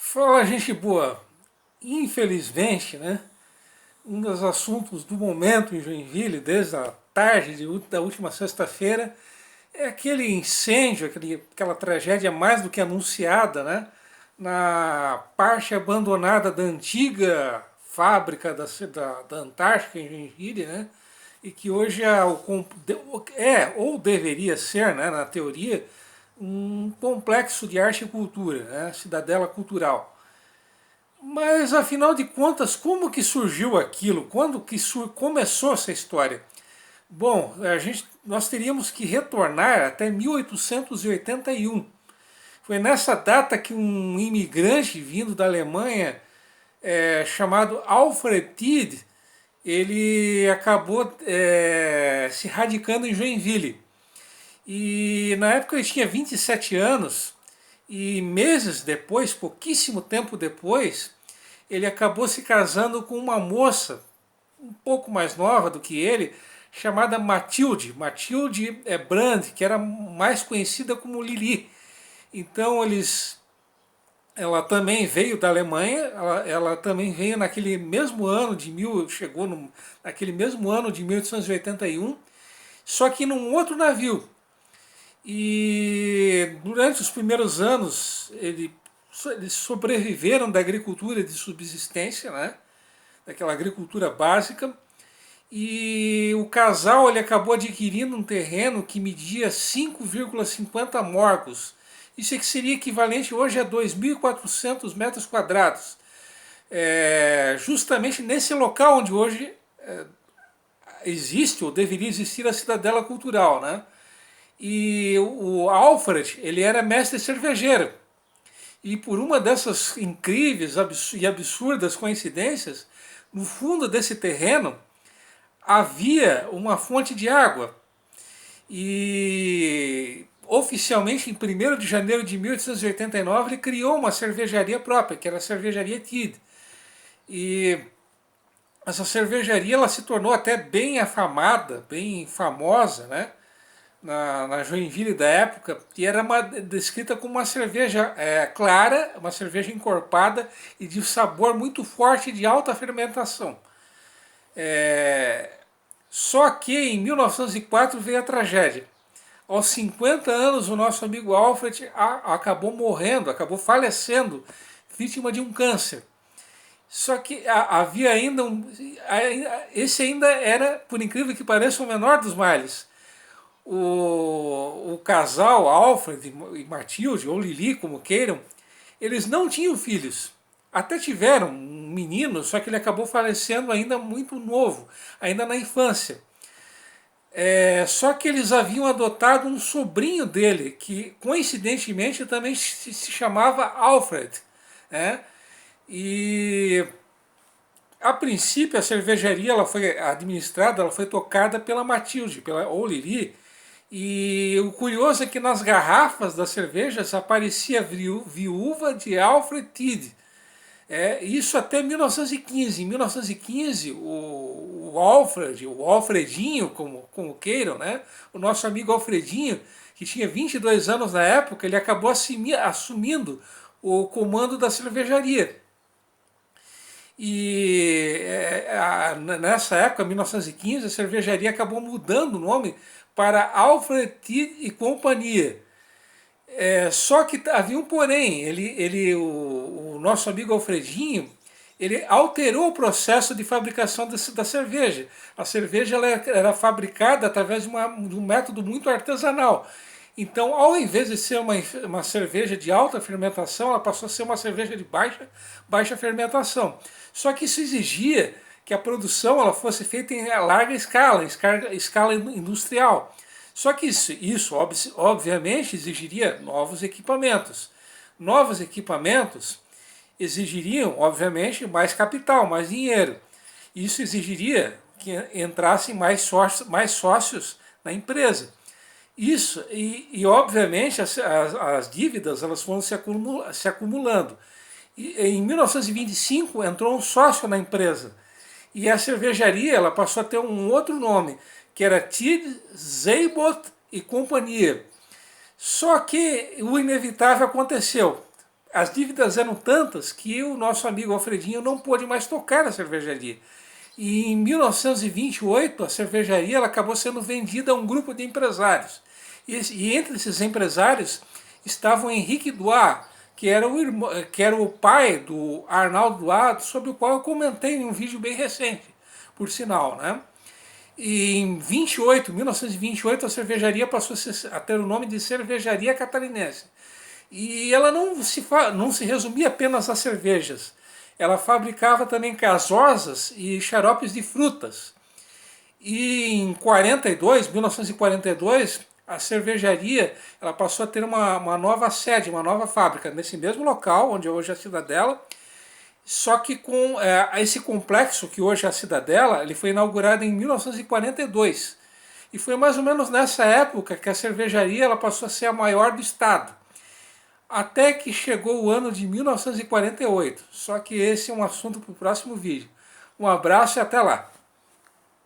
Fala, gente boa. Infelizmente, né, um dos assuntos do momento em Joinville, desde a tarde da última sexta-feira, é aquele incêndio, aquela tragédia mais do que anunciada, né, na parte abandonada da antiga fábrica da Antártica em Joinville, né, e que hoje ou deveria ser, né, na teoria, um complexo de arte e cultura, né, cidadela cultural. Mas afinal de contas, como que surgiu aquilo? Quando que começou essa história? Bom, nós teríamos que retornar até 1881. Foi nessa data que um imigrante vindo da Alemanha, chamado Alfred Tiede, ele acabou se radicando em Joinville. E na época ele tinha 27 anos, e meses depois, pouquíssimo tempo depois, ele acabou se casando com uma moça um pouco mais nova do que ele, chamada Matilde Brand, que era mais conhecida como Lili. Então ela também veio da Alemanha, ela também veio naquele mesmo ano naquele mesmo ano de 1881, só que num outro navio. E durante os primeiros anos eles sobreviveram da agricultura de subsistência, né? Daquela agricultura básica. E o casal ele acabou adquirindo um terreno que media 5,50 morgos. Isso é que seria equivalente hoje a 2.400 metros quadrados. Justamente nesse local onde hoje existe ou deveria existir a Cidadela Cultural, né? E o Alfred, ele era mestre cervejeiro. E por uma dessas incríveis e absurdas coincidências, no fundo desse terreno havia uma fonte de água. E oficialmente, em 1º de janeiro de 1889, ele criou uma cervejaria própria, que era a Cervejaria Tiede. E essa cervejaria ela se tornou até bem afamada, bem famosa, né? Na Joinville da época, e era descrita como uma cerveja clara, uma cerveja encorpada e de sabor muito forte de alta fermentação. Só que em 1904 veio a tragédia. Aos 50 anos, o nosso amigo Alfred acabou morrendo, acabou falecendo, vítima de um câncer. Só que havia ainda esse ainda era, por incrível que pareça, o menor dos males. O casal Alfred e Matilde, ou Lili, como queiram, eles não tinham filhos. Até tiveram um menino, só que ele acabou falecendo ainda muito novo, ainda na infância. Só que eles haviam adotado um sobrinho dele, que coincidentemente também se chamava Alfred. Né? E a princípio a cervejaria ela foi administrada, ela foi tocada pela Matilde, ou Lili. E o curioso é que nas garrafas das cervejas aparecia viúva de Alfred Tiede. Isso até 1915. Em 1915, o Alfred, o Alfredinho, como queiram, né? O nosso amigo Alfredinho, que tinha 22 anos na época, ele acabou assumindo o comando da cervejaria. E nessa época, 1915, a cervejaria acabou mudando o nome para Alfred Tiede e Companhia. Só que havia um porém, o nosso amigo Alfredinho, ele alterou o processo de fabricação da cerveja. A cerveja ela era fabricada através de um método muito artesanal. Então, ao invés de ser uma cerveja de alta fermentação, ela passou a ser uma cerveja de baixa fermentação. Só que isso exigia que a produção ela fosse feita em larga escala industrial. Só que isso obviamente exigiria novos equipamentos. Novos equipamentos exigiriam, obviamente, mais capital, mais dinheiro. Isso exigiria que entrassem mais sócios na empresa. Isso, obviamente as dívidas elas foram se acumulando. E, em 1925 entrou um sócio na empresa. E a cervejaria ela passou a ter um outro nome, que era Tiede, Zeibot e Companhia. Só que o inevitável aconteceu. as dívidas eram tantas que o nosso amigo Alfredinho não pôde mais tocar a cervejaria. E em 1928 a cervejaria ela acabou sendo vendida a um grupo de empresários. E entre esses empresários estava o Henrique Duá, que era o pai do Arnaldo Duá, sobre o qual eu comentei em um vídeo bem recente, por sinal, né? E em 1928, a cervejaria passou a ter o nome de Cervejaria Catarinense. E ela não se resumia apenas a cervejas. Ela fabricava também gasosas e xaropes de frutas. E em 1942, a cervejaria ela passou a ter uma nova sede, uma nova fábrica, nesse mesmo local, onde hoje é a Cidadela. Só que com esse complexo, que hoje é a Cidadela, ele foi inaugurado em 1942. E foi mais ou menos nessa época que a cervejaria ela passou a ser a maior do estado. Até que chegou o ano de 1948. Só que esse é um assunto para o próximo vídeo. Um abraço e até lá!